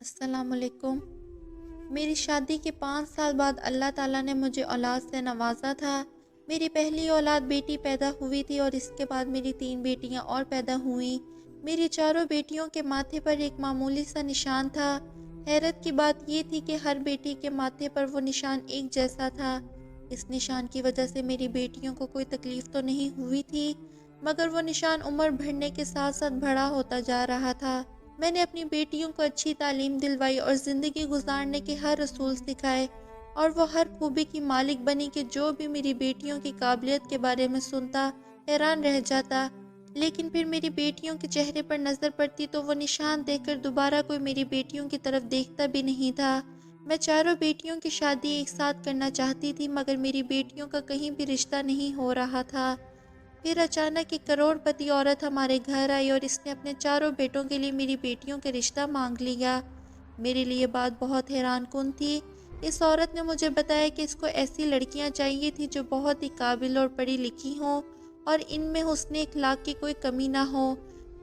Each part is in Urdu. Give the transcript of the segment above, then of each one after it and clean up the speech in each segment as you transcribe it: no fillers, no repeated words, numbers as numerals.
السلام علیکم۔ میری شادی کے 5 سال بعد اللہ تعالیٰ نے مجھے اولاد سے نوازا تھا۔ میری پہلی اولاد بیٹی پیدا ہوئی تھی اور اس کے بعد میری 3 بیٹیاں اور پیدا ہوئیں۔ میری چاروں بیٹیوں کے ماتھے پر ایک معمولی سا نشان تھا۔ حیرت کی بات یہ تھی کہ ہر بیٹی کے ماتھے پر وہ نشان ایک جیسا تھا۔ اس نشان کی وجہ سے میری بیٹیوں کو کوئی تکلیف تو نہیں ہوئی تھی، مگر وہ نشان عمر بڑھنے کے ساتھ ساتھ بڑا ہوتا جا رہا تھا۔ میں نے اپنی بیٹیوں کو اچھی تعلیم دلوائی اور زندگی گزارنے کے ہر اصول سکھائے، اور وہ ہر خوبی کی مالک بنی کہ جو بھی میری بیٹیوں کی قابلیت کے بارے میں سنتا حیران رہ جاتا۔ لیکن پھر میری بیٹیوں کے چہرے پر نظر پڑتی تو وہ نشان دیکھ کر دوبارہ کوئی میری بیٹیوں کی طرف دیکھتا بھی نہیں تھا۔ میں چاروں بیٹیوں کی شادی ایک ساتھ کرنا چاہتی تھی، مگر میری بیٹیوں کا کہیں بھی رشتہ نہیں ہو رہا تھا۔ پھر اچانک ایک کروڑ پتی عورت ہمارے گھر آئی اور اس نے اپنے چاروں بیٹوں کے لیے میری بیٹیوں کے رشتہ مانگ لیا۔ میرے لیے بات بہت حیران کن تھی۔ اس عورت نے مجھے بتایا کہ اس کو ایسی لڑکیاں چاہیے تھی جو بہت ہی قابل اور پڑھی لکھی ہوں اور ان میں حسن اخلاق کی کوئی کمی نہ ہو،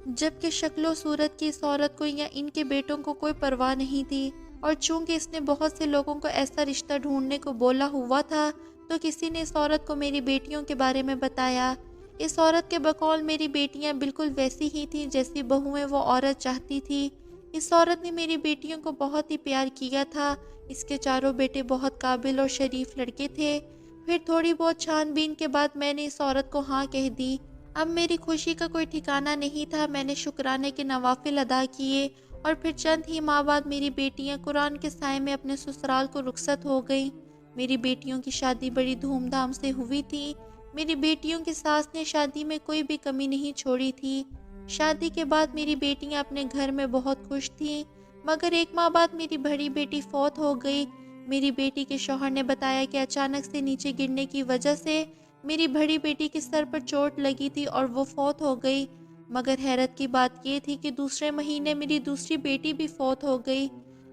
جبکہ شکل و صورت کی اس عورت کو یا ان کے بیٹوں کو کوئی پرواہ نہیں تھی۔ اور چونکہ اس نے بہت سے لوگوں کو ایسا رشتہ ڈھونڈنے کو بولا ہوا تھا، تو کسی نے اس عورت کو میری بیٹیوں کے بارے میں بتایا۔ اس عورت کے بقول میری بیٹیاں بالکل ویسی ہی تھیں جیسی بہویں وہ عورت چاہتی تھی۔ اس عورت نے میری بیٹیوں کو بہت ہی پیار کیا تھا۔ اس کے چاروں بیٹے بہت قابل اور شریف لڑکے تھے۔ پھر تھوڑی بہت چھان بین کے بعد میں نے اس عورت کو ہاں کہہ دی۔ اب میری خوشی کا کوئی ٹھکانہ نہیں تھا۔ میں نے شکرانے کے نوافل ادا کیے اور پھر چند ہی ماہ بعد میری بیٹیاں قرآن کے سائے میں اپنے سسرال کو رخصت ہو گئیں۔ میری بیٹیوں کی شادی بڑی دھوم دھام سے ہوئی تھی۔ میری بیٹیوں کی ساس نے شادی میں کوئی بھی کمی نہیں چھوڑی تھی۔ شادی کے بعد میری بیٹیاں اپنے گھر میں بہت خوش تھیں، مگر 1 ماہ بعد میری بڑی بیٹی فوت ہو گئی۔ میری بیٹی کے شوہر نے بتایا کہ اچانک سے نیچے گرنے کی وجہ سے میری بڑی بیٹی کے سر پر چوٹ لگی تھی اور وہ فوت ہو گئی، مگر حیرت کی بات یہ تھی کہ دوسرے مہینے میری دوسری بیٹی بھی فوت ہو گئی۔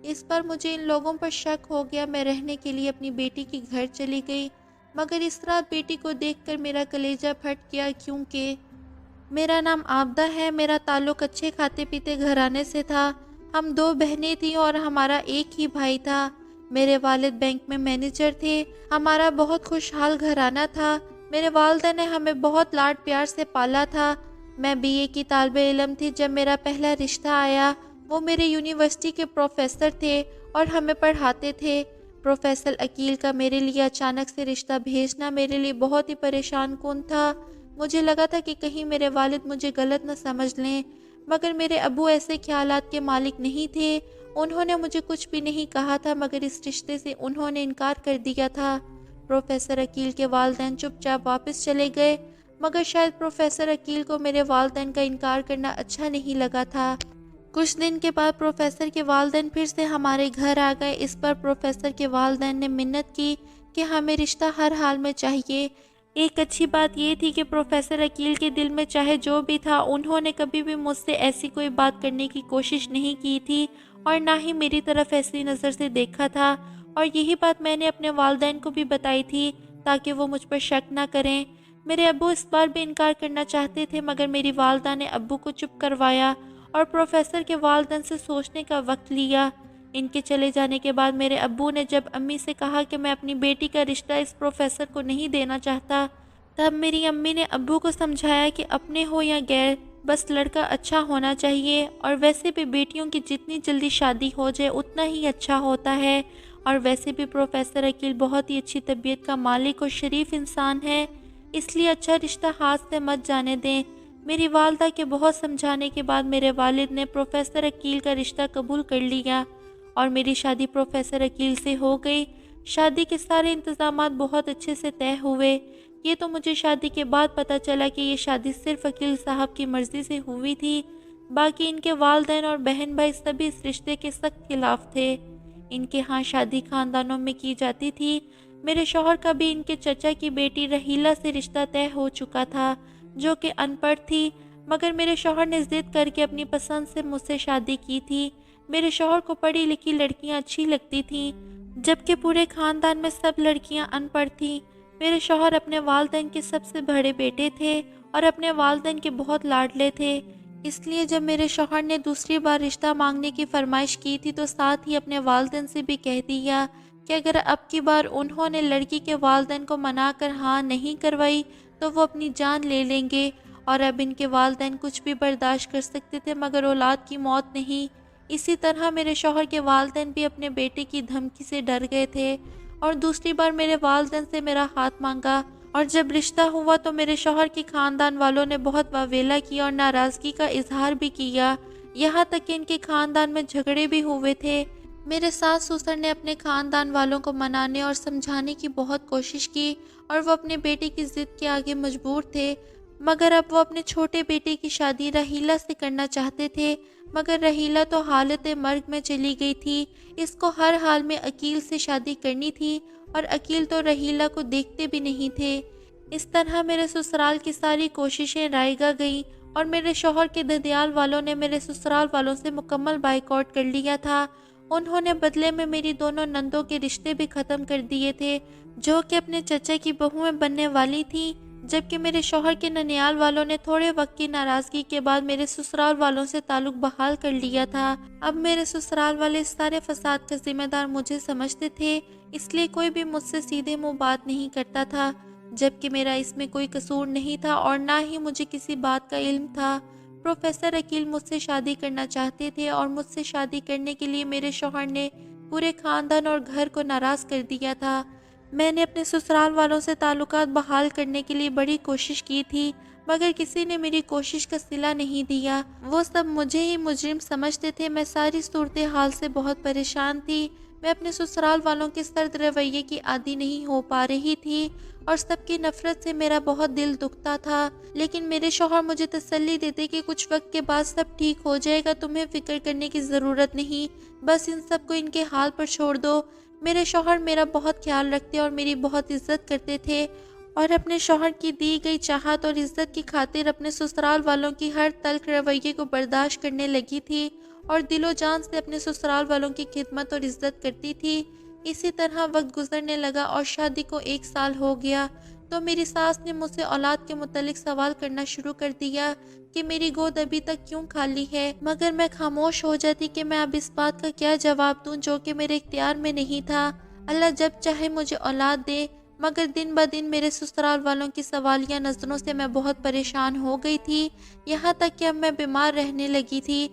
اس پر مجھے ان لوگوں پر شک ہو گیا۔ میں رہنے کے لیے اپنی بیٹی کے گھر چلی گئی، مگر اس رات بیٹی کو دیکھ کر میرا کلیجہ پھٹ گیا، کیونکہ میرا نام عابدہ ہے۔ میرا تعلق اچھے کھاتے پیتے گھرانے سے تھا۔ ہم 2 بہنیں تھیں اور ہمارا ایک ہی بھائی تھا۔ میرے والد بینک میں مینیجر تھے۔ ہمارا بہت خوشحال گھرانہ تھا۔ میرے والدہ نے ہمیں بہت لاڈ پیار سے پالا تھا۔ میں BA کی طالب علم تھی جب میرا پہلا رشتہ آیا۔ وہ میرے یونیورسٹی کے پروفیسر تھے اور ہمیں پڑھاتے تھے۔ پروفیسر عقیل کا میرے لیے اچانک سے رشتہ بھیجنا میرے لیے بہت ہی پریشان کن تھا۔ مجھے لگا تھا کہ کہیں میرے والد مجھے غلط نہ سمجھ لیں، مگر میرے ابو ایسے خیالات کے مالک نہیں تھے۔ انہوں نے مجھے کچھ بھی نہیں کہا تھا، مگر اس رشتے سے انہوں نے انکار کر دیا تھا۔ پروفیسر عقیل کے والدین چپ چاپ واپس چلے گئے، مگر شاید پروفیسر عقیل کو میرے والدین کا انکار کرنا اچھا نہیں لگا تھا۔ کچھ دن کے بعد پروفیسر کے والدین پھر سے ہمارے گھر آ گئے۔ اس پر پروفیسر کے والدین نے منت کی کہ ہمیں رشتہ ہر حال میں چاہیے۔ ایک اچھی بات یہ تھی کہ پروفیسر عقیل کے دل میں چاہے جو بھی تھا، انہوں نے کبھی بھی مجھ سے ایسی کوئی بات کرنے کی کوشش نہیں کی تھی اور نہ ہی میری طرف ایسی نظر سے دیکھا تھا، اور یہی بات میں نے اپنے والدین کو بھی بتائی تھی تاکہ وہ مجھ پر شک نہ کریں۔ میرے ابو اس بار بھی انکار کرنا چاہتے تھے، مگر میری والدہ نے ابو کو چپ کروایا اور پروفیسر کے والدین سے سوچنے کا وقت لیا۔ ان کے چلے جانے کے بعد میرے ابو نے جب امی سے کہا کہ میں اپنی بیٹی کا رشتہ اس پروفیسر کو نہیں دینا چاہتا، تب میری امی نے ابو کو سمجھایا کہ اپنے ہو یا غیر، بس لڑکا اچھا ہونا چاہیے، اور ویسے بھی بیٹیوں کی جتنی جلدی شادی ہو جائے اتنا ہی اچھا ہوتا ہے، اور ویسے بھی پروفیسر عقیل بہت ہی اچھی طبیعت کا مالک اور شریف انسان ہے، اس لیے اچھا رشتہ ہاتھ سے مت جانے دیں۔ میری والدہ کے بہت سمجھانے کے بعد میرے والد نے پروفیسر عقیل کا رشتہ قبول کر لیا اور میری شادی پروفیسر عقیل سے ہو گئی۔ شادی کے سارے انتظامات بہت اچھے سے طے ہوئے۔ یہ تو مجھے شادی کے بعد پتہ چلا کہ یہ شادی صرف عقیل صاحب کی مرضی سے ہوئی تھی، باقی ان کے والدین اور بہن بھائی سبھی اس رشتے کے سخت خلاف تھے۔ ان کے ہاں شادی خاندانوں میں کی جاتی تھی۔ میرے شوہر کا بھی ان کے چچا کی بیٹی رحیلہ سے رشتہ طے ہو چکا تھا، جو کہ ان پڑھ تھی، مگر میرے شوہر نے ضد کر کے اپنی پسند سے مجھ سے شادی کی تھی۔ میرے شوہر کو پڑھی لکھی لڑکیاں اچھی لگتی تھیں، جبکہ پورے خاندان میں سب لڑکیاں ان پڑھ تھیں۔ میرے شوہر اپنے والدین کے سب سے بڑے بیٹے تھے اور اپنے والدین کے بہت لاڈلے تھے، اس لیے جب میرے شوہر نے دوسری بار رشتہ مانگنے کی فرمائش کی تھی تو ساتھ ہی اپنے والدین سے بھی کہہ دیا کہ اگر اب کی بار انہوں نے لڑکی کے والدین کو منا کر ہاں نہیں کروائی تو وہ اپنی جان لے لیں گے۔ اور اب ان کے والدین کچھ بھی برداشت کر سکتے تھے مگر اولاد کی موت نہیں۔ اسی طرح میرے شوہر کے والدین بھی اپنے بیٹے کی دھمکی سے ڈر گئے تھے اور دوسری بار میرے والدین سے میرا ہاتھ مانگا، اور جب رشتہ ہوا تو میرے شوہر کے خاندان والوں نے بہت واویلا کیا اور ناراضگی کا اظہار بھی کیا، یہاں تک کہ ان کے خاندان میں جھگڑے بھی ہوئے تھے۔ میرے ساس سسر نے اپنے خاندان والوں کو منانے اور سمجھانے کی بہت کوشش کی اور وہ اپنے بیٹے کی ضد کے آگے مجبور تھے، مگر اب وہ اپنے چھوٹے بیٹے کی شادی رحیلہ سے کرنا چاہتے تھے، مگر رحیلہ تو حالت مرگ میں چلی گئی تھی، اس کو ہر حال میں عقیل سے شادی کرنی تھی اور عقیل تو رحیلہ کو دیکھتے بھی نہیں تھے۔ اس طرح میرے سسرال کی ساری کوششیں رائیگاں گئیں اور میرے شوہر کے ددیال والوں نے میرے سسرال والوں سے مکمل بائیکاٹ کر لیا تھا۔ انہوں نے بدلے میں میری دونوں نندوں کے رشتے بھی ختم کر دیے تھے جو کہ اپنے چچا کی بہویں بننے والی تھیں، جبکہ میرے شوہر کے ننیال والوں نے تھوڑے وقت کی ناراضگی کے بعد میرے سسرال والوں سے تعلق بحال کر لیا تھا۔ اب میرے سسرال والے اس سارے فساد کا ذمہ دار مجھے سمجھتے تھے، اس لیے کوئی بھی مجھ سے سیدھے منہ بات نہیں کرتا تھا، جبکہ میرا اس میں کوئی قصور نہیں تھا اور نہ ہی مجھے کسی بات کا علم تھا۔ پروفیسر عقیل مجھ سے شادی کرنا چاہتے تھے اور مجھ سے شادی کرنے کے لیے میرے شوہر نے پورے خاندان اور گھر کو ناراض کر دیا تھا۔ میں نے اپنے سسرال والوں سے تعلقات بحال کرنے کے لیے بڑی کوشش کی تھی مگر کسی نے میری کوشش کا صلہ نہیں دیا، وہ سب مجھے ہی مجرم سمجھتے تھے۔ میں ساری صورتحال سے بہت پریشان تھی، میں اپنے سسرال والوں کے سرد رویے کی عادی نہیں ہو پا رہی تھی اور سب کی نفرت سے میرا بہت دل دکھتا تھا، لیکن میرے شوہر مجھے تسلی دیتے کہ کچھ وقت کے بعد سب ٹھیک ہو جائے گا، تمہیں فکر کرنے کی ضرورت نہیں، بس ان سب کو ان کے حال پر چھوڑ دو۔ میرے شوہر میرا بہت خیال رکھتے اور میری بہت عزت کرتے تھے اور اپنے شوہر کی دی گئی چاہت اور عزت کی خاطر اپنے سسرال والوں کی ہر تلخ رویے کو برداشت کرنے لگی تھی اور دل و جان سے اپنے سسرال والوں کی خدمت اور عزت کرتی تھی۔ اسی طرح وقت گزرنے لگا اور شادی کو 1 سال ہو گیا تو میری ساس نے مجھ سے اولاد کے متعلق سوال کرنا شروع کر دیا کہ میری گود ابھی تک کیوں خالی ہے، مگر میں خاموش ہو جاتی کہ میں اب اس بات کا کیا جواب دوں جو کہ میرے اختیار میں نہیں تھا۔ اللہ جب چاہے مجھے اولاد دے، مگر دن بہ دن میرے سسرال والوں کی سوالیہ نظروں سے میں بہت پریشان ہو گئی تھی، یہاں تک کہ اب میں بیمار رہنے لگی تھی۔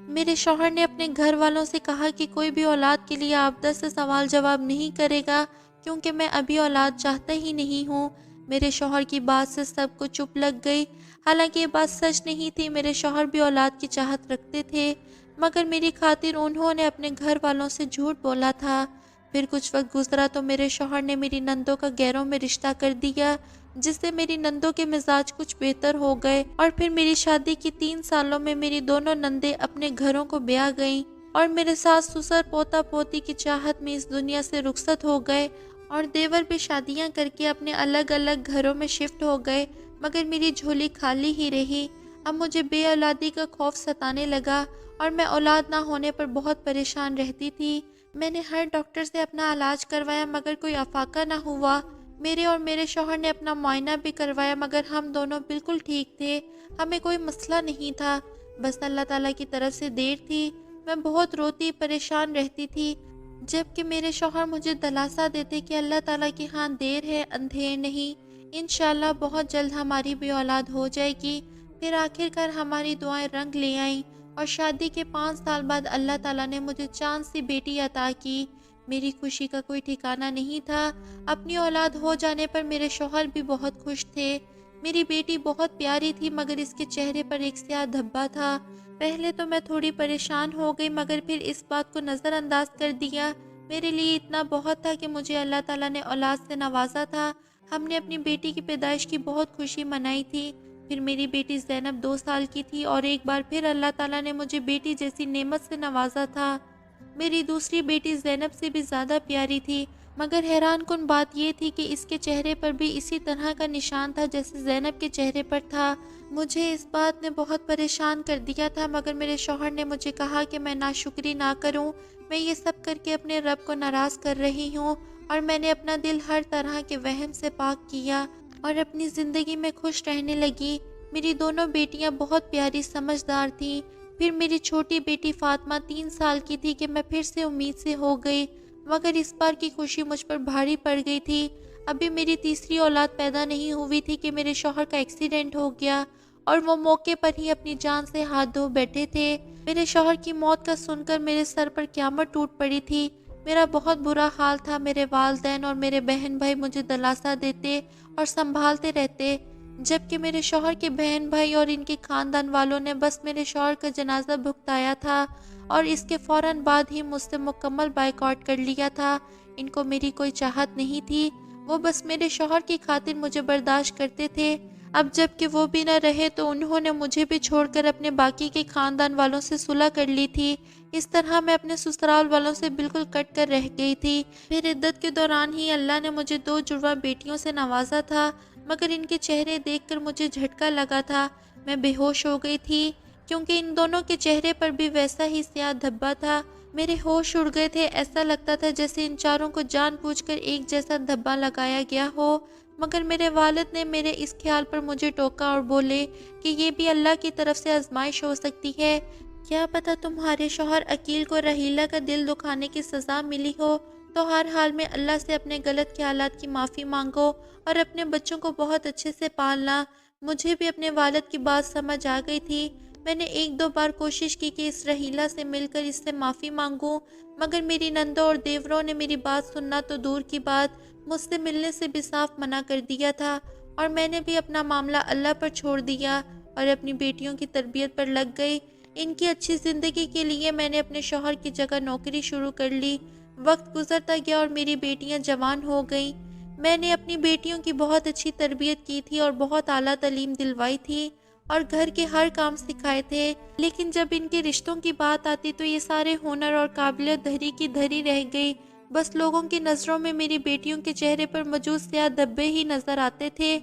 میرے شوہر نے اپنے گھر والوں سے کہا کہ کوئی بھی اولاد کے لیے آبدہ سے سوال جواب نہیں کرے گا کیونکہ میں ابھی اولاد چاہتا ہی نہیں ہوں۔ میرے شوہر کی بات سے سب کو چپ لگ گئی، حالانکہ یہ بات سچ نہیں تھی، میرے شوہر بھی اولاد کی چاہت رکھتے تھے مگر میری خاطر انہوں نے اپنے گھر والوں سے جھوٹ بولا تھا۔ پھر کچھ وقت گزرا تو میرے شوہر نے میری نندوں کا گیروں میں رشتہ کر دیا جس سے میری نندوں کے مزاج کچھ بہتر ہو گئے اور پھر میری شادی کی 3 سالوں میں میری دونوں نندیں اپنے گھروں کو بیاہ گئیں اور میرے ساس سسر پوتا پوتی کی چاہت میں اس دنیا سے رخصت ہو گئے اور دیور بھی شادیاں کر کے اپنے الگ الگ گھروں میں شفٹ ہو گئے، مگر میری جھولی خالی ہی رہی۔ اب مجھے بے اولادی کا خوف ستانے لگا اور میں اولاد نہ ہونے پر بہت پریشان رہتی تھی۔ میں نے ہر ڈاکٹر سے اپنا علاج کروایا مگر کوئی افاقہ نہ ہوا۔ میرے اور میرے شوہر نے اپنا معائنہ بھی کروایا مگر ہم دونوں بالکل ٹھیک تھے، ہمیں کوئی مسئلہ نہیں تھا، بس اللہ تعالیٰ کی طرف سے دیر تھی۔ میں بہت روتی پریشان رہتی تھی جبکہ میرے شوہر مجھے دلاسا دیتے کہ اللہ تعالیٰ کے ہاں دیر ہے اندھیر نہیں، انشاءاللہ بہت جلد ہماری بھی اولاد ہو جائے گی۔ پھر آخر کار ہماری دعائیں رنگ لے آئیں اور شادی کے 5 سال بعد اللہ تعالیٰ نے مجھے چاند سی بیٹی عطا کی۔ میری خوشی کا کوئی ٹھکانہ نہیں تھا، اپنی اولاد ہو جانے پر میرے شوہر بھی بہت خوش تھے۔ میری بیٹی بہت پیاری تھی مگر اس کے چہرے پر ایک سیاہ دھبا تھا۔ پہلے تو میں تھوڑی پریشان ہو گئی مگر پھر اس بات کو نظر انداز کر دیا، میرے لیے اتنا بہت تھا کہ مجھے اللہ تعالیٰ نے اولاد سے نوازا تھا۔ ہم نے اپنی بیٹی کی پیدائش کی بہت خوشی منائی تھی۔ پھر میری بیٹی زینب 2 سال کی تھی اور ایک بار پھر اللہ تعالیٰ نے مجھے بیٹی جیسی نعمت سے نوازا تھا۔ میری دوسری بیٹی زینب سے بھی زیادہ پیاری تھی مگر حیران کن بات یہ تھی کہ اس کے چہرے پر بھی اسی طرح کا نشان تھا جیسے زینب کے چہرے پر تھا۔ مجھے اس بات نے بہت پریشان کر دیا تھا مگر میرے شوہر نے مجھے کہا کہ میں ناشکری نہ کروں، میں یہ سب کر کے اپنے رب کو ناراض کر رہی ہوں اور میں نے اپنا دل ہر طرح کے وہم سے پاک کیا اور اپنی زندگی میں خوش رہنے لگی۔ میری دونوں بیٹیاں بہت پیاری سمجھدار تھیں۔ پھر میری چھوٹی بیٹی فاطمہ 3 سال کی تھی کہ میں پھر سے امید سے ہو گئی، مگر اس بار کی خوشی مجھ پر بھاری پڑ گئی تھی۔ ابھی میری تیسری اولاد پیدا نہیں ہوئی تھی کہ میرے شوہر کا ایکسیڈنٹ ہو گیا اور وہ موقع پر ہی اپنی جان سے ہاتھ دھو بیٹھے تھے۔ میرے شوہر کی موت کا سن کر میرے سر پر قیامت ٹوٹ پڑی تھی۔ میرا بہت برا حال تھا۔ میرے والدین اور میرے بہن بھائی مجھے دلاسا دیتے اور سنبھالتے رہتے، جبکہ میرے شوہر کے بہن بھائی اور ان کے خاندان والوں نے بس میرے شوہر کا جنازہ بھگتایا تھا اور اس کے فوراً بعد ہی مجھ سے مکمل بائیکاٹ کر لیا تھا۔ ان کو میری کوئی چاہت نہیں تھی، وہ بس میرے شوہر کی خاطر مجھے برداشت کرتے تھے۔ اب جب کہ وہ بھی نہ رہے تو انہوں نے مجھے بھی چھوڑ کر اپنے باقی کے خاندان والوں سے صلح کر لی تھی۔ اس طرح میں اپنے سسرال والوں سے بالکل کٹ کر رہ گئی تھی۔ پھر عدت کے دوران ہی اللہ نے مجھے 2 جڑواں بیٹیوں سے نوازا تھا، مگر ان کے چہرے دیکھ کر مجھے جھٹکا لگا تھا۔ میں بے ہوش ہو گئی تھی کیونکہ ان دونوں کے چہرے پر بھی ویسا ہی سیاہ دھبا تھا۔ میرے ہوش اڑ گئے تھے، ایسا لگتا تھا جیسے ان چاروں کو جان بوجھ کر ایک جیسا دھبا لگایا گیا ہو، مگر میرے والد نے میرے اس خیال پر مجھے ٹوکا اور بولے کہ یہ بھی اللہ کی طرف سے آزمائش ہو سکتی ہے، کیا پتہ تمہارے شوہر عقیل کو رحیلہ کا دل دکھانے کی سزا ملی ہو، تو ہر حال میں اللہ سے اپنے غلط خیالات کی معافی مانگو اور اپنے بچوں کو بہت اچھے سے پالنا۔ مجھے بھی اپنے والد کی بات سمجھ آ گئی تھی۔ میں نے 1-2 بار کوشش کی کہ اس رحیلہ سے مل کر اس سے معافی مانگوں، مگر میری نندوں اور دیوروں نے میری بات سننا تو دور کی بات، مجھ سے ملنے سے بھی صاف منع کر دیا تھا، اور میں نے بھی اپنا معاملہ اللہ پر چھوڑ دیا اور اپنی بیٹیوں کی تربیت پر لگ گئی۔ ان کی اچھی زندگی کے لیے میں نے اپنے شوہر کی جگہ نوکری شروع کر لی۔ وقت گزرتا گیا اور میری بیٹیاں جوان ہو گئیں۔ میں نے اپنی بیٹیوں کی بہت اچھی تربیت کی تھی اور بہت اعلیٰ تعلیم دلوائی تھی اور گھر کے ہر کام سکھائے تھے، لیکن جب ان کے رشتوں کی بات آتی تو یہ سارے ہنر اور قابلیت دھری کی دھری رہ گئی۔ بس لوگوں کی نظروں میں میری بیٹیوں کے چہرے پر موجود سیاہ دھبے ہی نظر آتے تھے۔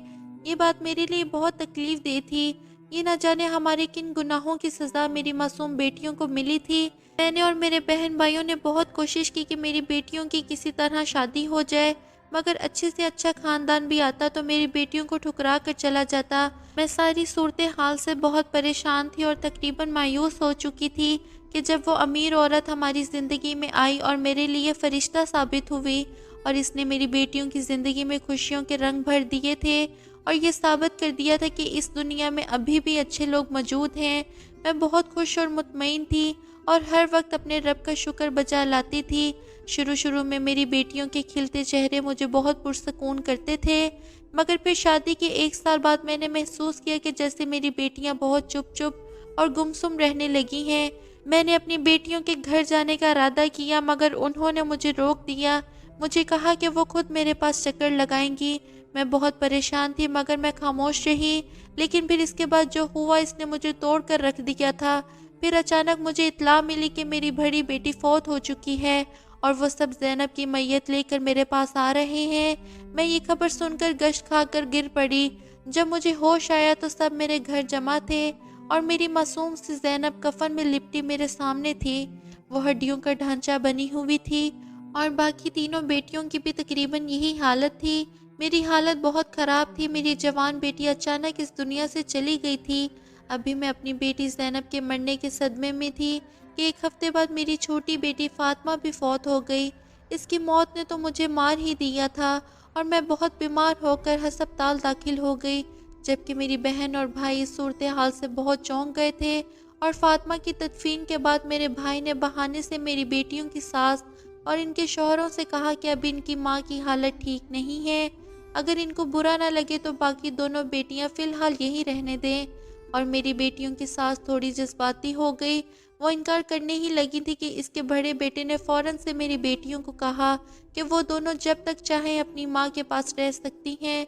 یہ بات میرے لیے بہت تکلیف دہ تھی۔ یہ نہ جانے ہمارے کن گناہوں کی سزا میری معصوم بیٹیوں کو ملی تھی۔ میں نے اور میرے بہن بھائیوں نے بہت کوشش کی کہ میری بیٹیوں کی کسی طرح شادی ہو جائے، مگر اچھے سے اچھا خاندان بھی آتا تو میری بیٹیوں کو ٹھکرا کر چلا جاتا۔ میں ساری صورتحال سے بہت پریشان تھی اور تقریباً مایوس ہو چکی تھی کہ جب وہ امیر عورت ہماری زندگی میں آئی اور میرے لیے فرشتہ ثابت ہوئی اور اس نے میری بیٹیوں کی زندگی میں خوشیوں کے رنگ بھر دیے تھے اور یہ ثابت کر دیا تھا کہ اس دنیا میں ابھی بھی اچھے لوگ موجود ہیں۔ میں بہت خوش اور مطمئن تھی اور ہر وقت اپنے رب کا شکر بجا لاتی تھی۔ شروع میں میری بیٹیوں کے کھلتے چہرے مجھے بہت پرسکون کرتے تھے، مگر پھر شادی کے 1 سال بعد میں نے محسوس کیا کہ جیسے میری بیٹیاں بہت چپ اور گمسم رہنے لگی ہیں۔ میں نے اپنی بیٹیوں کے گھر جانے کا ارادہ کیا، مگر انہوں نے مجھے روک دیا۔ مجھے کہا کہ وہ خود میرے پاس چکر لگائیں گی۔ میں بہت پریشان تھی مگر میں خاموش رہی، لیکن پھر اس کے بعد جو ہوا اس نے مجھے توڑ کر رکھ دیا تھا۔ پھر اچانک مجھے اطلاع ملی کہ میری بڑی بیٹی فوت ہو چکی ہے اور وہ سب زینب کی میت لے کر میرے پاس آ رہے ہیں۔ میں یہ خبر سن کر گشت کھا کر گر پڑی۔ جب مجھے ہوش آیا تو سب میرے گھر جمع تھے اور میری معصوم سی زینب کفن میں لپٹی میرے سامنے تھی۔ وہ ہڈیوں کا ڈھانچہ بنی ہوئی تھی اور باقی تینوں بیٹیوں کی بھی تقریباً یہی حالت تھی۔ میری حالت بہت خراب تھی۔ میری جوان بیٹی اچانک اس دنیا سے چلی گئی تھی۔ ابھی میں اپنی بیٹی زینب کے مرنے کے صدمے میں تھی کہ 1 ہفتے بعد میری چھوٹی بیٹی فاطمہ بھی فوت ہو گئی۔ اس کی موت نے تو مجھے مار ہی دیا تھا اور میں بہت بیمار ہو کر ہسپتال داخل ہو گئی، جبکہ میری بہن اور بھائی اس صورتحال سے بہت چونک گئے تھے۔ اور فاطمہ کی تدفین کے بعد میرے بھائی نے بہانے سے میری بیٹیوں کی ساس اور ان کے شوہروں سے کہا کہ اب ان کی ماں کی حالت ٹھیک نہیں ہے، اگر ان کو برا نہ لگے تو باقی دونوں بیٹیاں فی الحال یہی رہنے دیں۔ اور میری بیٹیوں کی ساس تھوڑی جذباتی ہو گئی، وہ انکار کرنے ہی لگی تھی کہ اس کے بڑے بیٹے نے فوراً سے میری بیٹیوں کو کہا کہ وہ دونوں جب تک چاہیں اپنی ماں کے پاس رہ سکتی ہیں۔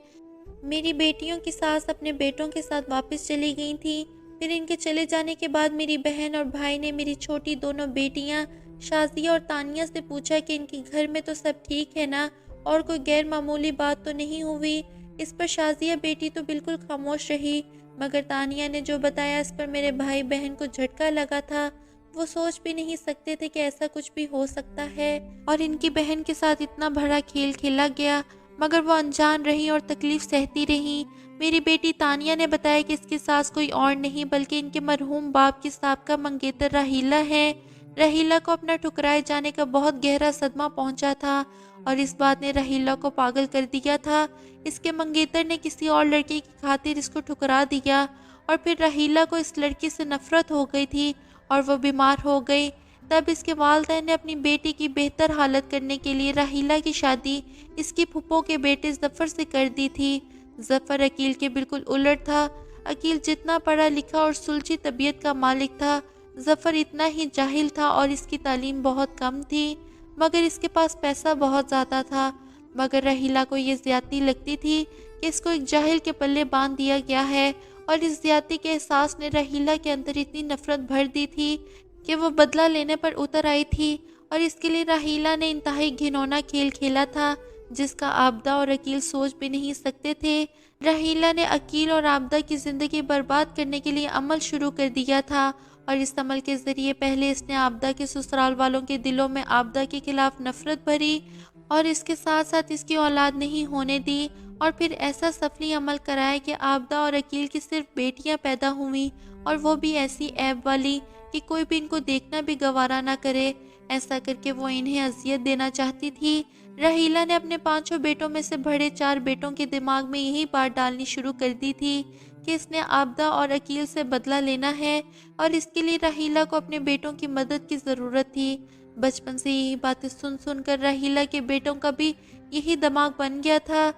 میری بیٹیوں کی ساس اپنے بیٹوں کے ساتھ واپس چلی گئی تھی۔ پھر ان کے چلے جانے کے بعد میری بہن اور بھائی نے میری چھوٹی دونوں بیٹیاں شازیہ اور تانیہ سے پوچھا کہ ان کے گھر میں تو سب ٹھیک ہے نا اور کوئی غیر معمولی بات تو نہیں ہوئی۔ اس پر شازیہ بیٹی تو بالکل خاموش رہی، مگر تانیہ نے جو بتایا اس پر میرے بھائی بہن کو جھٹکا لگا تھا۔ وہ سوچ بھی نہیں سکتے تھے کہ ایسا کچھ بھی ہو سکتا ہے اور ان کی بہن کے ساتھ اتنا بڑا کھیل کھیلا گیا، مگر وہ انجان رہی اور تکلیف سہتی رہی۔ میری بیٹی تانیہ نے بتایا کہ اس کی ساس کوئی اور نہیں بلکہ ان کے مرحوم باپ کی سابقہ منگیتر راحیلہ ہے۔ راحیلہ کو اپنا ٹھکرائے جانے کا بہت گہرا صدمہ پہنچا تھا اور اس بات نے راحیلہ کو پاگل کر دیا تھا۔ اس کے منگیتر نے کسی اور لڑکی کی خاطر اس کو ٹھکرا دیا اور پھر راحیلہ کو اس لڑکی سے نفرت ہو گئی تھی اور وہ بیمار ہو گئی۔ تب اس کے والدین نے اپنی بیٹی کی بہتر حالت کرنے کے لیے راحیلہ کی شادی اس کی پھپھو کے بیٹے ظفر سے کر دی تھی۔ ظفر عقیل کے بالکل الٹ تھا۔ عقیل جتنا پڑھا لکھا اور سلجھی طبیعت کا مالک تھا، ظفر اتنا ہی جاہل تھا اور اس کی تعلیم بہت کم تھی، مگر اس کے پاس پیسہ بہت زیادہ تھا۔ مگر راحیلہ کو یہ زیادتی لگتی تھی کہ اس کو ایک جاہل کے پلے باندھ دیا گیا ہے، اور اس زیادتی کے احساس نے راحیلہ کے اندر اتنی نفرت بھر دی تھی کہ وہ بدلہ لینے پر اتر آئی تھی، اور اس کے لیے راحیلہ نے انتہائی گھنونا کھیل کھیلا تھا جس کا عابدہ اور عقیل سوچ بھی نہیں سکتے تھے۔ راحیلہ نے عقیل اور عابدہ کی زندگی برباد کرنے کے لیے عمل شروع کر دیا تھا، اور اس عمل کے ذریعے پہلے اس نے عابدہ کے سسرال والوں کے دلوں میں عابدہ کے خلاف نفرت بھری اور اس کے ساتھ ساتھ اس کی اولاد نہیں ہونے دی، اور پھر ایسا سفلی عمل کرایا کہ عابدہ اور عقیل کی صرف بیٹیاں پیدا ہوئیں، اور وہ بھی ایسی عیب والی کہ کوئی بھی ان کو دیکھنا بھی گوارا نہ کرے۔ ایسا کر کے وہ انہیں اذیت دینا چاہتی تھی۔ راحیلہ نے اپنے 5 بیٹوں میں سے بڑے 4 بیٹوں کے دماغ میں یہی بات ڈالنی شروع کر دی تھی کہ اس نے عابدہ اور عقیل سے بدلہ لینا ہے، اور اس کے لیے راحیلہ کو اپنے بیٹوں کی مدد کی ضرورت تھی۔ بچپن سے یہی باتیں سن سن کر راحیلہ کے بیٹوں کا بھی یہی دماغ بن گیا تھا،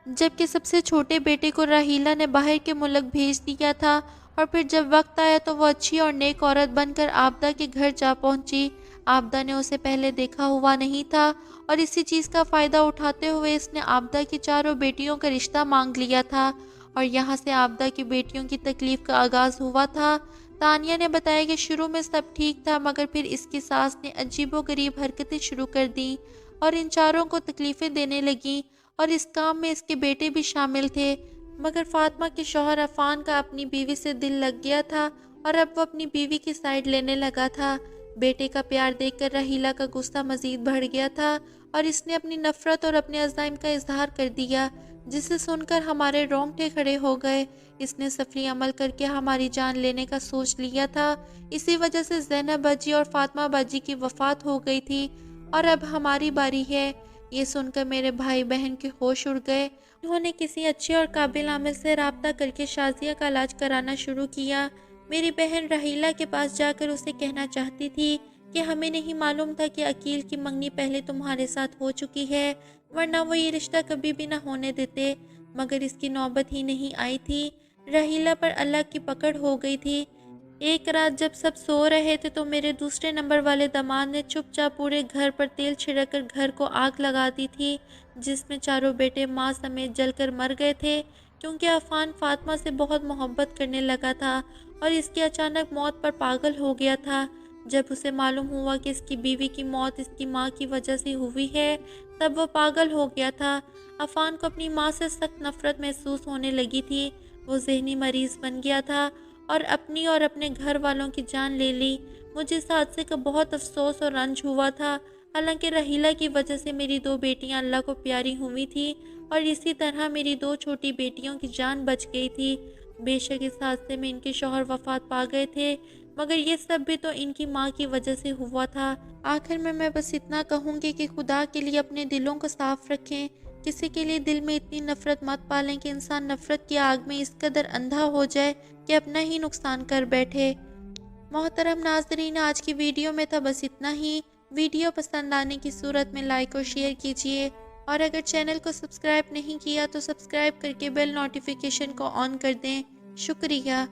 جبکہ سب سے چھوٹے بیٹے کو راحیلہ نے باہر کے ملک بھیج دیا تھا، اور پھر جب وقت آیا تو وہ اچھی اور نیک عورت بن کر عابدہ کے گھر جا پہنچی۔ عابدہ نے اسے پہلے دیکھا ہوا نہیں تھا، اور اسی چیز کا فائدہ اٹھاتے ہوئے اس نے عابدہ کی 4 بیٹیوں کا رشتہ مانگ لیا تھا، اور یہاں سے عابدہ کی بیٹیوں کی تکلیف کا آغاز ہوا تھا۔ تانیہ نے بتایا کہ شروع میں سب ٹھیک تھا، مگر پھر اس کی ساس نے عجیب و غریب حرکتیں شروع کر دیں اور ان 4 کو تکلیفیں دینے لگیں، اور اس کام میں اس کے بیٹے بھی شامل تھے۔ مگر فاطمہ کے شوہر عفان کا اپنی بیوی سے دل لگ گیا تھا، اور اب وہ اپنی بیوی کی سائیڈ لینے لگا تھا۔ بیٹے کا پیار دیکھ کر راحیلہ کا غصہ مزید بڑھ گیا تھا، اور اس نے اپنی نفرت اور اپنے عزائم کا اظہار کر دیا، جسے سن کر ہمارے رونگٹے کھڑے ہو گئے۔ اس نے سفلی عمل کر کے ہماری جان لینے کا سوچ لیا تھا۔ اسی وجہ سے زینب باجی اور فاطمہ باجی کی وفات ہو گئی تھی، اور اب ہماری باری ہے۔ یہ سن کر میرے بھائی بہن کے ہوش اڑ گئے۔ انہوں نے کسی اچھے اور قابل عامل سے رابطہ کر کے شازیہ کا علاج کرانا شروع کیا۔ میری بہن راحیلہ کے پاس جا کر اسے کہنا چاہتی تھی کہ ہمیں نہیں معلوم تھا کہ عقیل کی منگنی پہلے تمہارے ساتھ ہو چکی ہے، ورنہ وہ یہ رشتہ کبھی بھی نہ ہونے دیتے، مگر اس کی نوبت ہی نہیں آئی تھی۔ راحیلہ پر اللہ کی پکڑ ہو گئی تھی۔ ایک رات جب سب سو رہے تھے تو میرے دوسرے نمبر والے داماد نے چپ چاپ پورے گھر پر تیل چھڑک کر گھر کو آگ لگا دی تھی، جس میں 4 بیٹے ماں سمیت جل کر مر گئے تھے، کیونکہ عفان فاطمہ سے بہت محبت کرنے لگا تھا اور اس کی اچانک موت پر پاگل ہو گیا تھا۔ جب اسے معلوم ہوا کہ اس کی بیوی کی موت اس کی ماں کی وجہ سے ہوئی ہے، تب وہ پاگل ہو گیا تھا۔ عفان کو اپنی ماں سے سخت نفرت محسوس ہونے لگی تھی۔ وہ ذہنی مریض بن گیا تھا اور اپنی اور اپنے گھر والوں کی جان لے لی۔ مجھے اس حادثے کا بہت افسوس اور رنج ہوا تھا، حالانکہ راحیلہ کی وجہ سے میری 2 بیٹیاں اللہ کو پیاری ہوئی تھی، اور اسی طرح میری 2 چھوٹی بیٹیوں کی جان بچ گئی تھی۔ بے شک اس حادثے میں ان کے شوہر وفات پا گئے تھے، مگر یہ سب بھی تو ان کی ماں کی وجہ سے ہوا تھا۔ آخر میں بس اتنا کہوں گی کہ خدا کے لیے اپنے دلوں کو صاف رکھیں، کسی کے لیے دل میں اتنی نفرت مت پالیں کہ انسان نفرت کی آگ میں اس قدر اندھا ہو جائے کہ اپنا ہی نقصان کر بیٹھے۔ محترم ناظرین، آج کی ویڈیو میں تھا بس اتنا ہی۔ ویڈیو پسند آنے کی صورت میں لائک اور شیئر کیجیے، اور اگر چینل کو سبسکرائب نہیں کیا تو سبسکرائب کر کے بیل نوٹیفیکیشن کو آن کر دیں۔ شکریہ۔